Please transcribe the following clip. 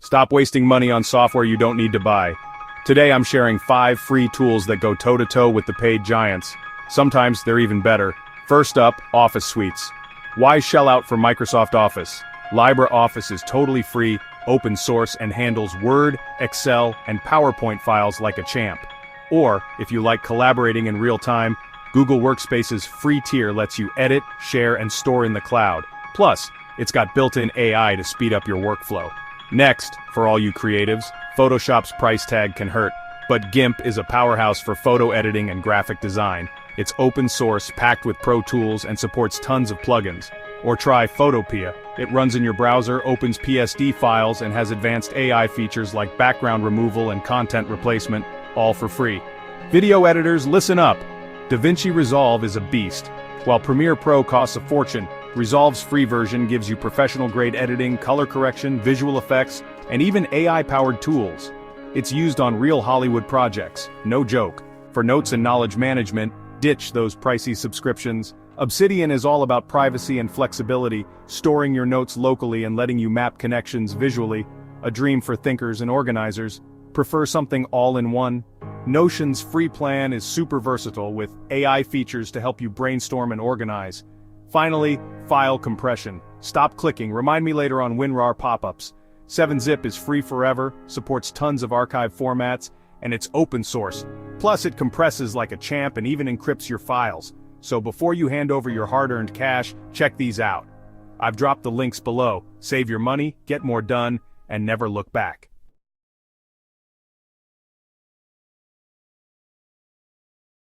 Stop wasting money on software you don't need to buy. Today I'm sharing 5 free tools that go toe-to-toe with the paid giants. Sometimes they're even better. First up, Office Suites. Why shell out for Microsoft Office? LibreOffice is totally free, open source, and handles Word, Excel, and PowerPoint files like a champ. Or, if you like collaborating in real time, Google Workspace's free tier lets you edit, share, and store in the cloud. Plus, it's got built-in AI to speed up your workflow. Next, for all you creatives, Photoshop's price tag can hurt, but GIMP is a powerhouse for photo editing and graphic design. It's open source, packed with pro tools, and supports tons of plugins. Or try Photopea. It runs in your browser, opens PSD files, and has advanced AI features like background removal and content replacement, all for free. Video editors, listen up! DaVinci Resolve is a beast. While Premiere Pro costs a fortune, Resolve's free version gives you professional-grade editing, color correction, visual effects, and even AI-powered tools. It's used on real Hollywood projects, no joke. For notes and knowledge management, ditch those pricey subscriptions. Obsidian is all about privacy and flexibility, storing your notes locally and letting you map connections visually, a dream for thinkers and organizers. Prefer something all-in-one? Notion's free plan is super versatile with AI features to help you brainstorm and organize. Finally, file compression. Stop clicking, remind me later on WinRAR pop-ups. 7-Zip is free forever, supports tons of archive formats, and it's open source. Plus it compresses like a champ and even encrypts your files. So before you hand over your hard-earned cash, check these out. I've dropped the links below. Save your money, get more done, and never look back.